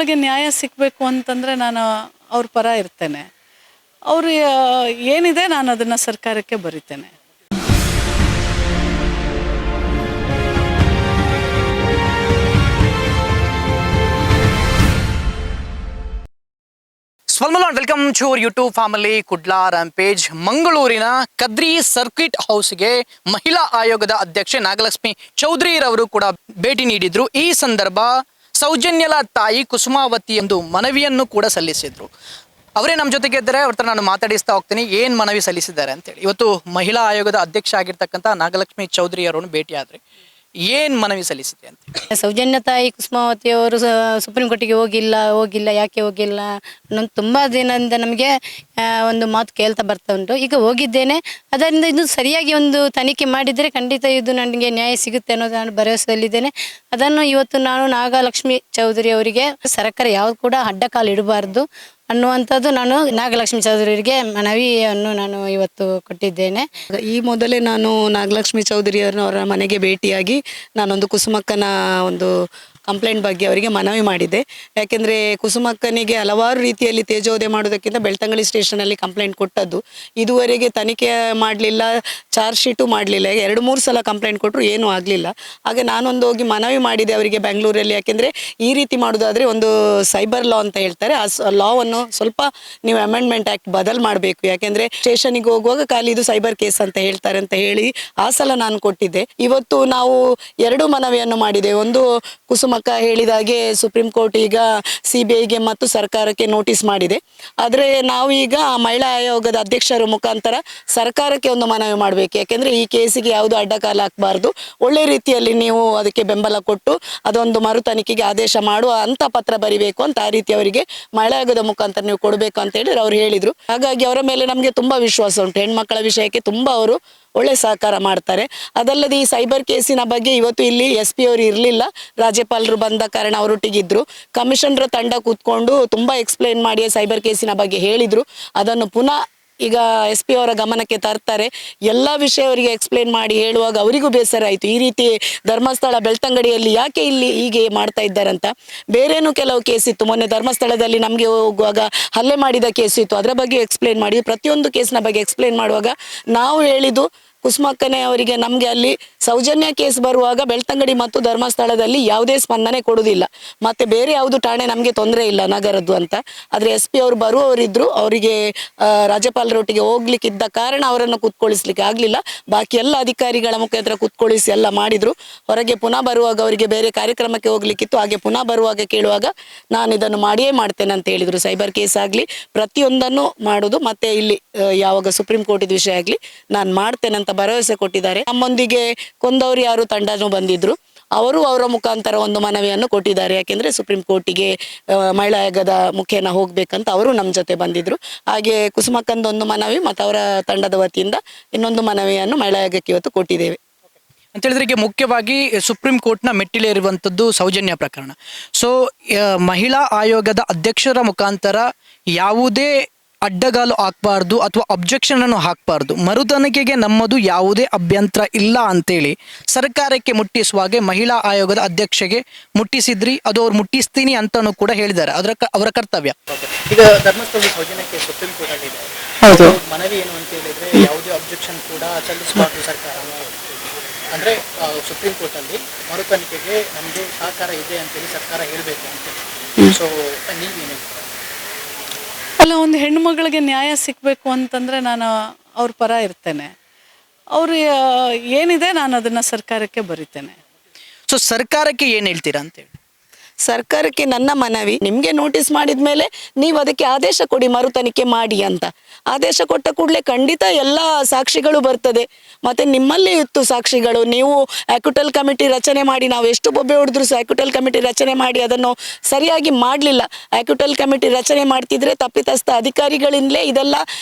ಹೆಣ್ಣುಮಗಳಿಗೆ ನ್ಯಾಯ ಸಿಗಬೇಕು ಅಂತಂದರೆ ನಾನು ಅವ್ರ ಪರ ಇರ್ತೇನೆ. ಅವರು ಏನಿದೆ ನಾನು ಅದನ್ನು ಸರ್ಕಾರಕ್ಕೆ ಬರಿತೇನೆ. Welcome to our YouTube family Kudla rampage. ಮಂಗಳೂರಿನ ಕದ್ರಿ ಸರ್ಕಿಟ್ ಹೌಸ್ಗೆ ಮಹಿಳಾ ಆಯೋಗದ ಅಧ್ಯಕ್ಷೆ ನಾಗಲಕ್ಷ್ಮಿ ಚೌಧರಿರವರು ಕೂಡ ಭೇಟಿ ನೀಡಿದ್ರು. ಈ ಸಂದರ್ಭ ಸೌಜನ್ಯಲ ತಾಯಿ ಕುಸುಮಾವತಿ ಎಂದು ಮನವಿಯನ್ನು ಕೂಡ ಸಲ್ಲಿಸಿದ್ರು. ಅವರೇ ನಮ್ಮ ಜೊತೆಗೆ ಇದ್ದಾರೆ. ಅವ್ರ ನಾನು ಮಾತಾಡಿಸ್ತಾ ಹೋಗ್ತೀನಿ ಏನು ಮನವಿ ಸಲ್ಲಿಸಿದ್ದಾರೆ ಅಂತೇಳಿ. ಇವತ್ತು ಮಹಿಳಾ ಆಯೋಗದ ಅಧ್ಯಕ್ಷ ಆಗಿರ್ತಕ್ಕಂಥ ನಾಗಲಕ್ಷ್ಮಿ ಚೌಧರಿ ಅವರನ್ನು ಭೇಟಿ ಆದ್ರೆ ಏನ್ ಮನವಿ ಸಲ್ಲಿಸಿದೆ ಅಂತ. ಸೌಜನ್ಯ ತಾಯಿ ಕುಸುಮಾವತಿ ಅವರು ಸುಪ್ರೀಂ ಕೋರ್ಟಿಗೆ ಹೋಗಿಲ್ಲ ಯಾಕೆ ಹೋಗಿಲ್ಲ ಅನ್ನೋದು ತುಂಬಾ ದಿನದಿಂದ ನಮಗೆ ಒಂದು ಮಾತು ಕೇಳ್ತಾ ಬರ್ತಾ ಉಂಟು. ಈಗ ಹೋಗಿದ್ದೇನೆ, ಅದರಿಂದ ಇದು ಸರಿಯಾಗಿ ಒಂದು ತನಿಖೆ ಮಾಡಿದರೆ ಖಂಡಿತ ಇದು ನನಗೆ ನ್ಯಾಯ ಸಿಗುತ್ತೆ ಅನ್ನೋದು ನಾನು ಭರವಸೆಯಲ್ಲಿದ್ದೇನೆ. ಅದನ್ನು ಇವತ್ತು ನಾನು ನಾಗಲಕ್ಷ್ಮಿ ಚೌಧರಿ ಅವರಿಗೆ ಸರ್ಕಾರ ಯಾವ್ದು ಕೂಡ ಅಡ್ಡಕಾಲು ಇಡಬಾರ್ದು ಅನ್ನುವಂಥದ್ದು ನಾನು ನಾಗಲಕ್ಷ್ಮಿ ಚೌಧರಿಗೆ ಮನವಿಯನ್ನು ನಾನು ಇವತ್ತು ಕೊಟ್ಟಿದ್ದೇನೆ. ಈ ಮೊದಲೇ ನಾನು ನಾಗಲಕ್ಷ್ಮಿ ಚೌಧರಿ ಅವರ ಮನೆಗೆ ಭೇಟಿಯಾಗಿ ನಾನೊಂದು ಕುಸುಮಕ್ಕನ ಒಂದು ಕಂಪ್ಲೇಂಟ್ ಬಗ್ಗೆ ಅವರಿಗೆ ಮನವಿ ಮಾಡಿದ್ದೆ. ಯಾಕೆಂದರೆ ಕುಸುಮಕ್ಕನಿಗೆ ಹಲವಾರು ರೀತಿಯಲ್ಲಿ ತೇಜೋವಧೆ ಮಾಡೋದಕ್ಕಿಂತ ಬೆಳ್ತಂಗಡಿ ಸ್ಟೇಷನಲ್ಲಿ ಕಂಪ್ಲೇಂಟ್ ಕೊಟ್ಟದ್ದು. ಇದುವರೆಗೆ ತನಿಖೆ ಮಾಡಲಿಲ್ಲ, ಚಾರ್ಜ್ ಶೀಟು ಮಾಡಲಿಲ್ಲ. 2-3 ಸಲ ಕಂಪ್ಲೇಂಟ್ ಕೊಟ್ಟರು ಏನೂ ಆಗಲಿಲ್ಲ. ಹಾಗೆ ನಾನೊಂದು ಹೋಗಿ ಮನವಿ ಮಾಡಿದೆ ಅವರಿಗೆ ಬೆಂಗಳೂರಲ್ಲಿ. ಯಾಕೆಂದರೆ ಈ ರೀತಿ ಮಾಡೋದಾದರೆ ಒಂದು ಸೈಬರ್ ಲಾ ಅಂತ ಹೇಳ್ತಾರೆ, ಆ ಲಾವನ್ನು ಸ್ವಲ್ಪ ನೀವು ಅಮೆಂಡ್ಮೆಂಟ್ ಆ್ಯಕ್ಟ್ ಬದಲು ಮಾಡಬೇಕು. ಯಾಕೆಂದರೆ ಸ್ಟೇಷನಿಗೆ ಹೋಗುವಾಗ ಖಾಲಿ ಇದು ಸೈಬರ್ ಕೇಸ್ ಅಂತ ಹೇಳ್ತಾರೆ ಅಂತ ಹೇಳಿ ಆ ಸಲ ನಾನು ಕೊಟ್ಟಿದ್ದೆ. ಇವತ್ತು ನಾವು 2 ಮನವಿಯನ್ನು ಮಾಡಿದೆ. ಒಂದು ಕುಸುಮಕ್ಕ ಹೇಳಿದಾಗೆ ಸುಪ್ರೀಂ ಕೋರ್ಟ್ ಈಗ CBIಗೆ ಮತ್ತು ಸರ್ಕಾರಕ್ಕೆ ನೋಟಿಸ್ ಮಾಡಿದೆ. ಆದರೆ ನಾವು ಈಗ ಮಹಿಳಾ ಆಯೋಗದ ಅಧ್ಯಕ್ಷರ ಮುಖಾಂತರ ಸರ್ಕಾರಕ್ಕೆ ಒಂದು ಮನವಿ ಮಾಡಬೇಕು. ಯಾಕೆಂದರೆ ಈ ಕೇಸಿಗೆ ಯಾವುದು ಅಡ್ಡಕಾಲ ಹಾಕಬಾರ್ದು, ಒಳ್ಳೆ ರೀತಿಯಲ್ಲಿ ನೀವು ಅದಕ್ಕೆ ಬೆಂಬಲ ಕೊಟ್ಟು ಅದೊಂದು ಮರು ತನಿಖೆಗೆ ಆದೇಶ ಮಾಡುವ ಅಂತ ಪತ್ರ ಬರಿಬೇಕು ಅಂತ ಆ ರೀತಿ ಅವರಿಗೆ ಮಹಿಳಾ ಆಯೋಗದ ಮುಖಾಂತರ ನೀವು ಕೊಡಬೇಕು ಅಂತ ಹೇಳಿ ಅವ್ರು ಹೇಳಿದರು. ಹಾಗಾಗಿ ಅವರ ಮೇಲೆ ನಮಗೆ ತುಂಬ ವಿಶ್ವಾಸ ಉಂಟು. ಹೆಣ್ಮಕ್ಕಳ ವಿಷಯಕ್ಕೆ ತುಂಬ ಅವರು ಒಳ್ಳೆ ಸಹಕಾರ ಮಾಡ್ತಾರೆ. ಅದಲ್ಲದೆ ಈ ಸೈಬರ್ ಕೇಸಿನ ಬಗ್ಗೆ ಇವತ್ತು ಇಲ್ಲಿ SP ಅವರು ಇರಲಿಲ್ಲ, ರಾಜ್ಯಪಾಲರು ಬಂದ ಕಾರಣ ಅವರೊಟ್ಟಿಗಿದ್ರು. ಕಮಿಷನರ್ ತಂಡ ಕೂತ್ಕೊಂಡು ತುಂಬ ಎಕ್ಸ್ಪ್ಲೈನ್ ಮಾಡಿ ಸೈಬರ್ ಕೇಸಿನ ಬಗ್ಗೆ ಹೇಳಿದರು. ಅದನ್ನು ಪುನಃ ಈಗ SP ಅವರ ಗಮನಕ್ಕೆ ತರ್ತಾರೆ. ಎಲ್ಲ ವಿಷಯ ಅವರಿಗೆ ಎಕ್ಸ್ಪ್ಲೇನ್ ಮಾಡಿ ಹೇಳುವಾಗ ಅವರಿಗೂ ಬೇಸರ ಆಯಿತು. ಈ ರೀತಿ ಧರ್ಮಸ್ಥಳ ಬೆಳ್ತಂಗಡಿಯಲ್ಲಿ ಯಾಕೆ ಇಲ್ಲಿ ಹೀಗೆ ಮಾಡ್ತಾ ಇದ್ದಾರಂತ. ಬೇರೇನೂ ಕೆಲವು ಕೇಸ್ ಇತ್ತು, ಮೊನ್ನೆ ಧರ್ಮಸ್ಥಳದಲ್ಲಿ ನಮಗೆ ಹೋಗುವಾಗ ಹಲ್ಲೆ ಮಾಡಿದ ಕೇಸ್ ಇತ್ತು, ಅದರ ಬಗ್ಗೆ ಎಕ್ಸ್ಪ್ಲೇನ್ ಮಾಡಿ ಪ್ರತಿಯೊಂದು ಕೇಸ್ನ ಬಗ್ಗೆ ಎಕ್ಸ್ಪ್ಲೇನ್ ಮಾಡುವಾಗ ನಾವು ಹೇಳಿದ್ದು ಕುಸುಮಕ್ಕನೇ ಅವರಿಗೆ ನಮಗೆ ಅಲ್ಲಿ ಸೌಜನ್ಯ ಕೇಸ್ ಬರುವಾಗ ಬೆಳ್ತಂಗಡಿ ಮತ್ತು ಧರ್ಮಸ್ಥಳದಲ್ಲಿ ಯಾವುದೇ ಸ್ಪಂದನೆ ಕೊಡುವುದಿಲ್ಲ, ಮತ್ತು ಬೇರೆ ಯಾವುದು ಠಾಣೆ ನಮಗೆ ತೊಂದರೆ ಇಲ್ಲ ನಗರದ್ದು ಅಂತ. ಆದರೆ SP ಅವರು ಬರುವವರಿದ್ದರು, ಅವರಿಗೆ ರಾಜ್ಯಪಾಲರೊಟ್ಟಿಗೆ ಹೋಗ್ಲಿಕ್ಕಿದ್ದ ಕಾರಣ ಅವರನ್ನು ಕೂತ್ಕೊಳ್ಳಿಸ್ಲಿಕ್ಕೆ ಆಗಲಿಲ್ಲ. ಬಾಕಿ ಎಲ್ಲ ಅಧಿಕಾರಿಗಳ ಮುಖಾಂತರ ಕೂತ್ಕೊಳ್ಳಿಸಿ ಎಲ್ಲ ಮಾಡಿದರು. ಹೊರಗೆ ಪುನಃ ಬರುವಾಗ ಅವರಿಗೆ ಬೇರೆ ಕಾರ್ಯಕ್ರಮಕ್ಕೆ ಹೋಗ್ಲಿಕ್ಕಿತ್ತು. ಹಾಗೆ ಪುನಃ ಬರುವಾಗ ಕೇಳುವಾಗ ನಾನು ಇದನ್ನು ಮಾಡಿಯೇ ಮಾಡ್ತೇನೆ ಅಂತ ಹೇಳಿದರು. ಸೈಬರ್ ಕೇಸ್ ಆಗಲಿ ಪ್ರತಿಯೊಂದನ್ನು ಮಾಡೋದು, ಮತ್ತು ಇಲ್ಲಿ ಯಾವಾಗ ಸುಪ್ರೀಂ ಕೋರ್ಟಿದ ವಿಷಯ ಆಗಲಿ ನಾನು ಮಾಡ್ತೇನೆ ಅಂತ ಭರವಸೆ ಕೊಟ್ಟಿದ್ದಾರೆ. ನಮ್ಮೊಂದಿಗೆ ಕೊಂದವರು ಯಾರು ತಂಡನೂ ಬಂದಿದ್ರು, ಅವರು ಅವರ ಮುಖಾಂತರ ಒಂದು ಮನವಿಯನ್ನು ಕೊಟ್ಟಿದ್ದಾರೆ. ಯಾಕೆಂದರೆ ಸುಪ್ರೀಂ ಕೋರ್ಟಿಗೆ ಮಹಿಳಾ ಆಯೋಗದ ಮುಖೇನ ಹೋಗ್ಬೇಕಂತ ಅವರು ನಮ್ಮ ಜೊತೆ ಬಂದಿದ್ರು. ಹಾಗೆ ಕುಸುಮಕ್ಕಂದೊಂದು ಮನವಿ ಮತ್ತು ಅವರ ತಂಡದ ವತಿಯಿಂದ ಇನ್ನೊಂದು ಮನವಿಯನ್ನು ಮಹಿಳಾ ಆಯೋಗಕ್ಕೆ ಇವತ್ತು ಕೊಟ್ಟಿದ್ದೇವೆ ಅಂತ ಹೇಳಿದ್ರೆ ಈಗ ಮುಖ್ಯವಾಗಿ ಸುಪ್ರೀಂ ಕೋರ್ಟ್ನ ಮೆಟ್ಟಿಲೇರುವಂಥದ್ದು ಸೌಜನ್ಯ ಪ್ರಕರಣ. ಸೊ ಮಹಿಳಾ ಆಯೋಗದ ಅಧ್ಯಕ್ಷರ ಮುಖಾಂತರ ಯಾವುದೇ ಅಡ್ಡಗಾಲು ಹಾಕಬಾರ್ದು ಅಥವಾ ಅಬ್ಜೆಕ್ಷನ್ ಅನ್ನು ಹಾಕಬಾರ್ದು, ಮರುತನಿಖೆಗೆ ನಮ್ಮದು ಯಾವುದೇ ಅಭ್ಯಂತರ ಇಲ್ಲ ಅಂತೇಳಿ ಸರ್ಕಾರಕ್ಕೆ ಮುಟ್ಟಿಸುವಾಗೆ ಮಹಿಳಾ ಆಯೋಗದ ಅಧ್ಯಕ್ಷೆಗೆ ಮುಟ್ಟಿಸಿದ್ರಿ, ಅದು ಅವ್ರು ಮುಟ್ಟಿಸ್ತೀನಿ ಅಂತಲೂ ಕೂಡ ಹೇಳಿದ್ದಾರೆ. ಅವರ ಕರ್ತವ್ಯ. ಈಗ ಧರ್ಮಸ್ಥಳ ಸೌಜನ್ಯಕ್ಕೆ ಸುಪ್ರೀಂ ಕೋರ್ಟ್ ಅಲ್ಲಿ ಹೌದು ಮನವಿ ಏನು ಅಂತ ಹೇಳಿದ್ರೆ ಯಾವುದೇ ಅಬ್ಜೆಕ್ಷನ್ ಕೂಡ ಸಲ್ಲಿಸಬಾರ್ದು ಸರ್ಕಾರ ಅಂದ್ರೆ ಸುಪ್ರೀಂ ಕೋರ್ಟ್ ಅಲ್ಲಿ ಮರು ತನಿಖೆಗೆ ನಮ್ದು ಸಹಕಾರ ಇದೆ ಅಂತೇಳಿ ಸರ್ಕಾರ ಹೇಳಬೇಕು ಅಂತ. ಸೊ ನೀವೇನು ಅಲ್ಲ, ಒಂದು ಹೆಣ್ಣುಮಗಳಿಗೆ ನ್ಯಾಯ ಸಿಗಬೇಕು ಅಂತಂದರೆ ನಾನು ಅವ್ರ ಪರ ಇರ್ತೇನೆ. ಅವರು ಏನಿದೆ ನಾನು ಅದನ್ನು ಸರ್ಕಾರಕ್ಕೆ ಬರಿತೇನೆ. ಸೊ ಸರ್ಕಾರಕ್ಕೆ ಏನು ಹೇಳ್ತೀರಾ ಅಂತೇಳಿ. ಸರ್ಕಾರಕ್ಕೆ ನನ್ನ ಮನವಿ, ನಿಮಗೆ ನೋಟಿಸ್ ಮಾಡಿದ ಮೇಲೆ ನೀವು ಅದಕ್ಕೆ ಆದೇಶ ಕೊಡಿ, ಮರು ತನಿಖೆ ಮಾಡಿ ಅಂತ. ಆದೇಶ ಕೊಟ್ಟ ಕೂಡಲೇ ಖಂಡಿತ ಎಲ್ಲ ಸಾಕ್ಷಿಗಳು ಬರ್ತದೆ. ಮತ್ತು ನಿಮ್ಮಲ್ಲಿ ಇತ್ತು ಸಾಕ್ಷಿಗಳು, ನೀವು ಆಕ್ಯುಟಲ್ ಕಮಿಟಿ ರಚನೆ ಮಾಡಿ, ನಾವು ಎಷ್ಟು ಬೊಬ್ಬೆ ಹೊಡೆದ್ರು ಆಕ್ಯುಟಲ್ ಕಮಿಟಿ ರಚನೆ ಮಾಡಿ ಅದನ್ನು ಸರಿಯಾಗಿ ಮಾಡಲಿಲ್ಲ. ಆಕ್ಯುಟಲ್ ಕಮಿಟಿ ರಚನೆ ಮಾಡ್ತಿದ್ರೆ ತಪ್ಪಿತಸ್ಥ ಅಧಿಕಾರಿಗಳಿಂದಲೇ ಇದೆಲ್ಲ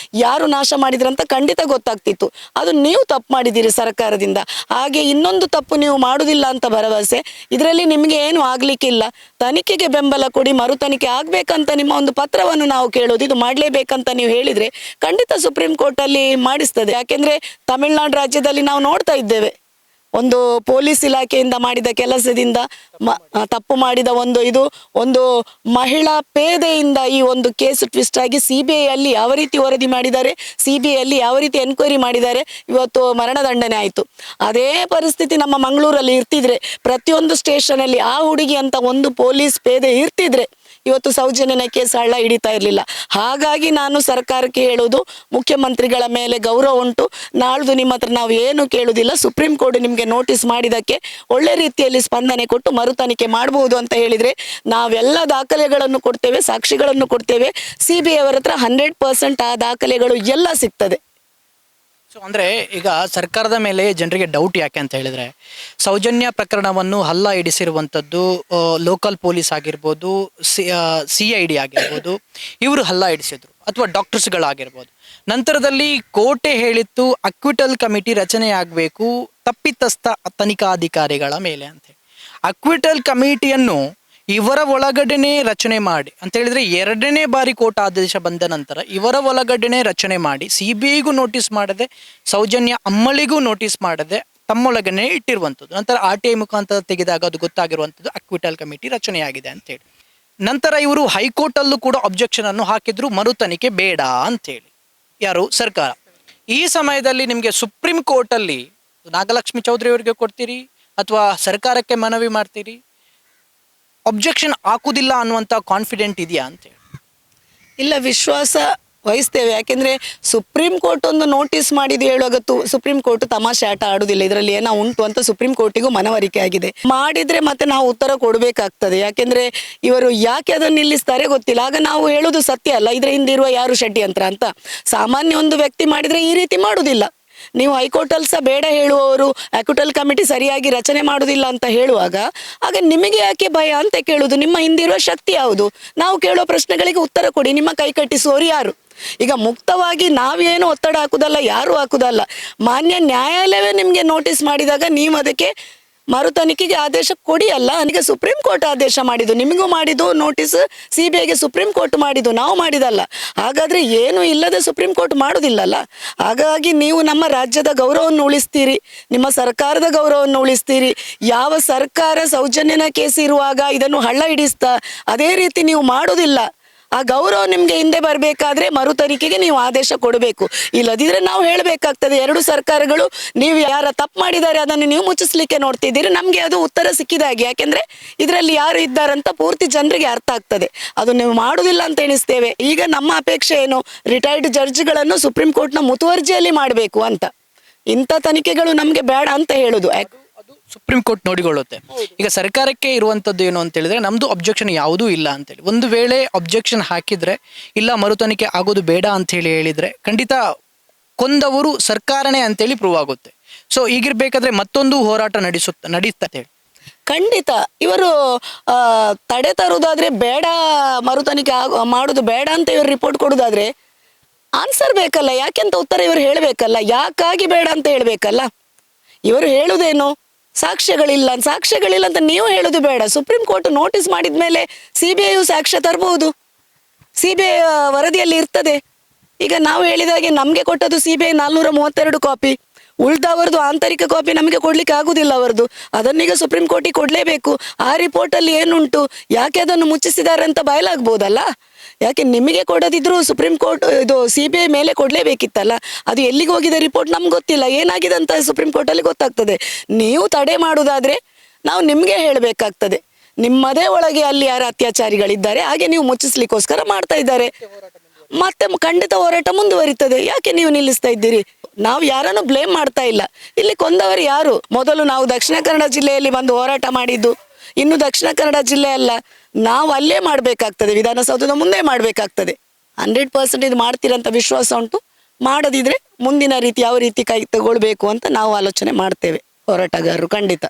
ಯಾರು ನಾಶ ಮಾಡಿದ್ರಂತ ಖಂಡಿತ ಗೊತ್ತಾಗ್ತಿತ್ತು. ಅದು ನೀವು ತಪ್ಪು ಮಾಡಿದ್ದೀರಿ ಸರ್ಕಾರದಿಂದ. ಹಾಗೆ ಇನ್ನೊಂದು ತಪ್ಪು ನೀವು ಮಾಡುವುದಿಲ್ಲ ಅಂತ ಭರವಸೆ. ಇದರಲ್ಲಿ ನಿಮಗೆ ಏನು ಆಗಲಿಕ್ಕಿಲ್ಲ. ತನಿಖೆಗೆ ಬೆಂಬಲ ಕೊಡಿ, ಮರು ತನಿಖೆ ಆಗ್ಬೇಕಂತ ನಿಮ್ಮ ಒಂದು ಪತ್ರವನ್ನು ನಾವು ಕೇಳೋದು. ಇದು ಮಾಡಲೇಬೇಕಂತ ನೀವು ಹೇಳಿದ್ರೆ ಖಂಡಿತ ಸುಪ್ರೀಂ ಕೋರ್ಟ್ ಅಲ್ಲಿ ಮಾಡಿಸ್ತದೆ. ಯಾಕೆಂದ್ರೆ ತಮಿಳುನಾಡು ರಾಜ್ಯದಲ್ಲಿ ನಾವು ನೋಡ್ತಾ ಇದ್ದೇವೆ, ಒಂದು ಪೊಲೀಸ್ ಇಲಾಖೆಯಿಂದ ಮಾಡಿದ ಕೆಲಸದಿಂದ ತಪ್ಪು ಮಾಡಿದ ಒಂದು ಮಹಿಳಾ ಪೇದೆಯಿಂದ ಈ ಒಂದು ಕೇಸ್ ಟ್ವಿಸ್ಟ್ ಆಗಿ CBI ಅಲ್ಲಿ ಯಾವ ರೀತಿ ವರದಿ ಮಾಡಿದ್ದಾರೆ, CBI ಅಲ್ಲಿ ಯಾವ ರೀತಿ ಎನ್ಕ್ವೈರಿ ಮಾಡಿದ್ದಾರೆ, ಇವತ್ತು ಮರಣದಂಡನೆ ಆಯಿತು. ಅದೇ ಪರಿಸ್ಥಿತಿ ನಮ್ಮ ಮಂಗಳೂರಲ್ಲಿ ಇರ್ತಿದ್ರೆ, ಪ್ರತಿಯೊಂದು ಸ್ಟೇಷನ್ ಅಲ್ಲಿ ಆ ಹುಡುಗಿ ಅಂತ ಒಂದು ಪೊಲೀಸ್ ಪೇದೆ ಇರ್ತಿದ್ರೆ ಇವತ್ತು ಸೌಜನ್ಯನ ಕೇಸ್ ಹಳ್ಳ ಹಿಡಿತಾ ಇರಲಿಲ್ಲ. ಹಾಗಾಗಿ ನಾನು ಸರ್ಕಾರಕ್ಕೆ ಹೇಳೋದು, ಮುಖ್ಯಮಂತ್ರಿಗಳ ಮೇಲೆ ಗೌರವ ಉಂಟು. ನಾಳ್ದು ನಿಮ್ಮ ಹತ್ರ ನಾವು ಏನು ಕೇಳುವುದಿಲ್ಲ, ಸುಪ್ರೀಂ ಕೋರ್ಟ್ ನಿಮಗೆ ನೋಟಿಸ್ ಮಾಡಿದ್ದಕ್ಕೆ ಒಳ್ಳೆ ರೀತಿಯಲ್ಲಿ ಸ್ಪಂದನೆ ಕೊಟ್ಟು ಮರು ತನಿಖೆ ಮಾಡಬಹುದು ಅಂತ ಹೇಳಿದರೆ ನಾವೆಲ್ಲ ದಾಖಲೆಗಳನ್ನು ಕೊಡ್ತೇವೆ, ಸಾಕ್ಷಿಗಳನ್ನು ಕೊಡ್ತೇವೆ. CBI ಅವರ ಹತ್ರ 100% ಆ ದಾಖಲೆಗಳು ಎಲ್ಲ ಸಿಗ್ತದೆ. ಸೊ ಅಂದರೆ ಈಗ ಸರ್ಕಾರದ ಮೇಲೆ ಜನರಿಗೆ ಡೌಟ್ ಯಾಕೆ ಅಂತ ಹೇಳಿದರೆ, ಸೌಜನ್ಯ ಪ್ರಕರಣವನ್ನು ಹಲ್ಲ ಹಿಡಿಸಿರುವಂಥದ್ದು ಲೋಕಲ್ ಪೊಲೀಸ್ ಆಗಿರ್ಬೋದು, CID ಆಗಿರ್ಬೋದು, ಇವರು ಹಲ್ಲ ಹಿಡಿಸಿದ್ರು, ಅಥವಾ ಡಾಕ್ಟರ್ಸ್ಗಳಾಗಿರ್ಬೋದು. ನಂತರದಲ್ಲಿ ಕೋರ್ಟೇ ಹೇಳಿತ್ತು ಅಕ್ವಿಟಲ್ ಕಮಿಟಿ ರಚನೆ ಆಗಬೇಕು ತಪ್ಪಿತಸ್ಥ ತನಿಖಾಧಿಕಾರಿಗಳ ಮೇಲೆ ಅಂತೇಳಿ. ಅಕ್ವಿಟಲ್ ಕಮಿಟಿಯನ್ನು ಇವರ ಒಳಗಡೆನೆ ರಚನೆ ಮಾಡಿ ಅಂತ ಹೇಳಿದ್ರೆ, 2ನೇ ಬಾರಿ ಕೋರ್ಟ್ ಆದೇಶ ಬಂದ ನಂತರ ಇವರ ಒಳಗಡೆನೆ ರಚನೆ ಮಾಡಿ CBIಗೂ ನೋಟಿಸ್ ಮಾಡದೆ, ಸೌಜನ್ಯ ಅಮ್ಮಳಿಗೂ ನೋಟಿಸ್ ಮಾಡದೆ ತಮ್ಮೊಳಗನೆ ಇಟ್ಟಿರುವಂಥದ್ದು. ನಂತರ RTI ಮುಖಾಂತರ ತೆಗೆದಾಗ ಅದು ಗೊತ್ತಾಗಿರುವಂಥದ್ದು ಅಕ್ವಿಟಲ್ ಕಮಿಟಿ ರಚನೆಯಾಗಿದೆ ಅಂತೇಳಿ. ನಂತರ ಇವರು ಹೈಕೋರ್ಟಲ್ಲೂ ಕೂಡ ಅಬ್ಜೆಕ್ಷನ್ ಅನ್ನು ಹಾಕಿದ್ರು, ಮರು ತನಿಖೆ ಬೇಡ ಅಂತೇಳಿ. ಯಾರು? ಸರ್ಕಾರ. ಈ ಸಮಯದಲ್ಲಿ ನಿಮಗೆ ಸುಪ್ರೀಂ ಕೋರ್ಟಲ್ಲಿ ನಾಗಲಕ್ಷ್ಮಿ ಚೌಧರಿ ಅವರಿಗೆ ಕೊಡ್ತೀರಿ ಅಥವಾ ಸರ್ಕಾರಕ್ಕೆ ಮನವಿ ಮಾಡ್ತೀರಿ? ಅಬ್ಜೆಕ್ಷನ್ ಹಾಕುವುದಿಲ್ಲ ಅನ್ನುವಂಥ ಕಾನ್ಫಿಡೆಂಟ್ ಇದೆಯಾ ಅಂತೇಳಿ? ಇಲ್ಲ, ವಿಶ್ವಾಸ ವಹಿಸ್ತೇವೆ. ಯಾಕೆಂದ್ರೆ ಸುಪ್ರೀಂ ಕೋರ್ಟ್ ಒಂದು ನೋಟಿಸ್ ಮಾಡಿದ್ದು ಹೇಳುವಾಗ ಸುಪ್ರೀಂ ಕೋರ್ಟ್ ತಮಾಷೆ ಆಟ ಆಡುದಿಲ್ಲ, ಇದರಲ್ಲಿ ಏನೋ ಉಂಟು ಅಂತ ಸುಪ್ರೀಂ ಕೋರ್ಟಿಗೂ ಮನವರಿಕೆ ಆಗಿದೆ. ಮಾಡಿದ್ರೆ ಮತ್ತೆ ನಾವು ಉತ್ತರ ಕೊಡಬೇಕಾಗ್ತದೆ. ಯಾಕೆಂದ್ರೆ ಇವರು ಯಾಕೆ ಅದನ್ನು ನಿಲ್ಲಿಸ್ತಾರೆ ಗೊತ್ತಿಲ್ಲ. ಆಗ ನಾವು ಹೇಳುದು ಸತ್ಯ ಅಲ್ಲ, ಇದ್ರ ಹಿಂದೆ ಇರುವ ಯಾರು ಷಡ್ಯಂತ್ರ ಅಂತ. ಸಾಮಾನ್ಯ ಒಂದು ವ್ಯಕ್ತಿ ಮಾಡಿದ್ರೆ ಈ ರೀತಿ ಮಾಡುದಿಲ್ಲ. ನೀವು ಹೈಕೋರ್ಟಲ್ಲಿ ಸಹ ಬೇಡ ಹೇಳುವವರು ಅಕ್ವಿಟಲ್ ಕಮಿಟಿ ಸರಿಯಾಗಿ ರಚನೆ ಮಾಡುವುದಿಲ್ಲ ಅಂತ ಹೇಳುವಾಗ ಆಗ ನಿಮಗೆ ಯಾಕೆ ಭಯ ಅಂತ ಕೇಳುವುದು? ನಿಮ್ಮ ಹಿಂದಿರುವ ಶಕ್ತಿ ಯಾವುದು? ನಾವು ಕೇಳೋ ಪ್ರಶ್ನೆಗಳಿಗೆ ಉತ್ತರ ಕೊಡಿ. ನಿಮ್ಮ ಕೈ ಕಟ್ಟಿಸುವವರು ಯಾರು? ಈಗ ಮುಕ್ತವಾಗಿ ನಾವೇನು ಒತ್ತಡ ಹಾಕುದಲ್ಲ, ಯಾರು ಹಾಕುದಲ್ಲ. ಮಾನ್ಯ ನ್ಯಾಯಾಲಯವೇ ನಿಮಗೆ ನೋಟಿಸ್ ಮಾಡಿದಾಗ ನೀವು ಅದಕ್ಕೆ ಮರು ತನಿಖೆಗೆ ಆದೇಶ ಕೊಡಿ ಅಲ್ಲ. ನನಗೆ ಸುಪ್ರೀಂ ಕೋರ್ಟ್ ಆದೇಶ ಮಾಡಿದ್ದು, ನಿಮಗೂ ಮಾಡಿದ್ದು ನೋಟಿಸ್, CBIಗೆ ಸುಪ್ರೀಂ ಕೋರ್ಟ್ ಮಾಡಿದ್ದು, ನಾವು ಮಾಡಿದಲ್ಲ. ಹಾಗಾದ್ರೆ ಏನು ಇಲ್ಲದೆ ಸುಪ್ರೀಂ ಕೋರ್ಟ್ ಮಾಡುದಿಲ್ಲಲ್ಲ. ಹಾಗಾಗಿ ನೀವು ನಮ್ಮ ರಾಜ್ಯದ ಗೌರವವನ್ನು ಉಳಿಸ್ತೀರಿ, ನಿಮ್ಮ ಸರ್ಕಾರದ ಗೌರವವನ್ನು ಉಳಿಸ್ತೀರಿ. ಯಾವ ಸರ್ಕಾರ ಸೌಜನ್ಯನ ಕೇಸ್ ಇರುವಾಗ ಇದನ್ನು ಹಳ್ಳ ಹಿಡಿಸ್ತಾ ಅದೇ ರೀತಿ ನೀವು ಮಾಡುವುದಿಲ್ಲ. ಆ ಗೌರವ ನಿಮ್ಗೆ ಹಿಂದೆ ಬರಬೇಕಾದ್ರೆ ಮರು ತನಿಖೆಗೆ ನೀವು ಆದೇಶ ಕೊಡಬೇಕು. ಇಲ್ಲದಿದ್ರೆ ನಾವು ಹೇಳಬೇಕಾಗ್ತದೆ, 2 ಸರ್ಕಾರಗಳು ನೀವು ಯಾರ ತಪ್ಪು ಮಾಡಿದ್ದಾರೆ ಅದನ್ನು ನೀವು ಮುಚ್ಚಿಸ್ಲಿಕ್ಕೆ ನೋಡ್ತಿದ್ದೀರಿ, ನಮ್ಗೆ ಅದು ಉತ್ತರ ಸಿಕ್ಕಿದಾಗೆ. ಯಾಕೆಂದ್ರೆ ಇದರಲ್ಲಿ ಯಾರು ಇದ್ದಾರಂತ ಪೂರ್ತಿ ಜನರಿಗೆ ಅರ್ಥ ಆಗ್ತದೆ. ಅದು ನೀವು ಮಾಡುದಿಲ್ಲ ಅಂತ ಎಣಿಸ್ತೇವೆ. ಈಗ ನಮ್ಮ ಅಪೇಕ್ಷೆ ಏನು, ರಿಟೈರ್ಡ್ ಜಡ್ಜ್ಗಳನ್ನು ಸುಪ್ರೀಂ ಕೋರ್ಟ್ನ ಮುತುವರ್ಜಿಯಲ್ಲಿ ಮಾಡಬೇಕು ಅಂತ. ಇಂಥ ತನಿಖೆಗಳು ನಮ್ಗೆ ಬೇಡ ಅಂತ ಹೇಳುದು. ಸುಪ್ರೀಂ ಕೋರ್ಟ್ ನೋಡಿಕೊಳ್ಳುತ್ತೆ. ಈಗ ಸರ್ಕಾರಕ್ಕೆ ಇರುವಂತದ್ದು ಏನು ಅಂತ ಹೇಳಿದ್ರೆ, ನಮ್ದು ಅಬ್ಜೆಕ್ಷನ್ ಯಾವುದೂ ಇಲ್ಲ ಅಂತೇಳಿ. ಒಂದು ವೇಳೆ ಅಬ್ಜೆಕ್ಷನ್ ಹಾಕಿದ್ರೆ, ಇಲ್ಲ ಮರು ತನಿಖೆ ಆಗೋದು ಬೇಡ ಅಂತ ಹೇಳಿದ್ರೆ, ಖಂಡಿತ ಕೊಂದವರು ಸರ್ಕಾರನೇ ಅಂತೇಳಿ ಪ್ರೂವ್ ಆಗುತ್ತೆ. ಸೊ ಈಗಿರ್ಬೇಕಾದ್ರೆ ಮತ್ತೊಂದು ಹೋರಾಟ ನಡೀತಾ ಹೇಳಿ. ಖಂಡಿತ ಇವರು ತಡೆ ತರುವುದಾದ್ರೆ ಬೇಡ, ಮರು ತನಿಖೆ ಮಾಡುದು ಬೇಡ ಅಂತ ಇವರು ರಿಪೋರ್ಟ್ ಕೊಡುದಾದ್ರೆ ಆನ್ಸರ್ ಬೇಕಲ್ಲ, ಯಾಕೆಂತ ಉತ್ತರ ಇವರು ಹೇಳಬೇಕಲ್ಲ. ಯಾಕಾಗಿ ಬೇಡ ಅಂತ ಹೇಳಬೇಕಲ್ಲ. ಇವರು ಹೇಳುದೇನು, ಸಾಕ್ಷ್ಯಗಳಿಲ್ಲ ಅಂತ ನೀವು ಹೇಳುದು ಬೇಡ. ಸುಪ್ರೀಂ ಕೋರ್ಟ್ ನೋಟಿಸ್ ಮಾಡಿದ ಮೇಲೆ CBIಯು ಸಾಕ್ಷ್ಯ ತರಬಹುದು, CBI ವರದಿಯಲ್ಲಿ ಇರ್ತದೆ. ಈಗ ನಾವು ಹೇಳಿದಾಗೆ ನಮಗೆ ಕೊಟ್ಟದ್ದು CBI 432 ಕಾಪಿ, ಉಳ್ದವರದು ಆಂತರಿಕ ಕಾಪಿ ನಮಗೆ ಕೊಡ್ಲಿಕ್ಕೆ ಆಗುದಿಲ್ಲ ಅವರದು. ಅದನ್ನೀಗ ಸುಪ್ರೀಂ ಕೋರ್ಟಿಗೆ ಕೊಡ್ಲೇಬೇಕು. ಆ ರಿಪೋರ್ಟಲ್ಲಿ ಏನುಂಟು, ಯಾಕೆ ಅದನ್ನು ಮುಚ್ಚಿಸಿದ್ದಾರೆ ಅಂತ ಬಯಲಾಗ್ಬೋದಲ್ಲ. ಯಾಕೆ ನಿಮಗೆ ಕೊಡದಿದ್ರು ಸುಪ್ರೀಂ ಕೋರ್ಟ್ ಇದು CBI ಮೇಲೆ ಕೊಡ್ಲೇಬೇಕಿತ್ತಲ್ಲ. ಅದು ಎಲ್ಲಿಗೆ ಹೋಗಿದೆ ರಿಪೋರ್ಟ್ ನಮ್ಗೆ ಗೊತ್ತಿಲ್ಲ, ಏನಾಗಿದೆ ಅಂತ ಸುಪ್ರೀಂ ಕೋರ್ಟಲ್ಲಿ ಗೊತ್ತಾಗ್ತದೆ. ನೀವು ತಡೆ ಮಾಡುವುದಾದ್ರೆ ನಾವು ನಿಮಗೆ ಹೇಳಬೇಕಾಗ್ತದೆ, ನಿಮ್ಮದೇ ಒಳಗೆ ಅಲ್ಲಿ ಯಾರು ಅತ್ಯಾಚಾರಿಗಳಿದ್ದಾರೆ ಹಾಗೆ ನೀವು ಮುಚ್ಚಿಸ್ಲಿಕ್ಕೋಸ್ಕರ ಮಾಡ್ತಾ ಇದ್ದಾರೆ. ಮತ್ತೆ ಖಂಡಿತ ಹೋರಾಟ ಮುಂದುವರಿತದೆ. ಯಾಕೆ ನೀವು ನಿಲ್ಲಿಸ್ತಾ ಇದ್ದೀರಿ? ನಾವು ಯಾರನ್ನು ಬ್ಲೇಮ್ ಮಾಡ್ತಾ ಇಲ್ಲ. ಇಲ್ಲಿ ಕೊಂದವರು ಯಾರು? ಮೊದಲು ನಾವು ದಕ್ಷಿಣ ಕನ್ನಡ ಜಿಲ್ಲೆಯಲ್ಲಿ ಬಂದು ಹೋರಾಟ ಮಾಡಿದ್ದು, ಇನ್ನು ದಕ್ಷಿಣ ಕನ್ನಡ ಜಿಲ್ಲೆ ಅಲ್ಲ, ನಾವು ಅಲ್ಲೇ ಮಾಡಬೇಕಾಗ್ತದೆ, ವಿಧಾನಸೌಧದ ಮುಂದೆ ಮಾಡಬೇಕಾಗ್ತದೆ. 100% ಇದು ಮಾಡ್ತೀರಂತ ವಿಶ್ವಾಸ ಉಂಟು. ಮಾಡದಿದ್ರೆ ಮುಂದಿನ ರೀತಿ ಯಾವ ರೀತಿ ಕೈ ತಗೊಳ್ಬೇಕು ಅಂತ ನಾವು ಆಲೋಚನೆ ಮಾಡ್ತೇವೆ ಹೋರಾಟಗಾರರು ಖಂಡಿತ.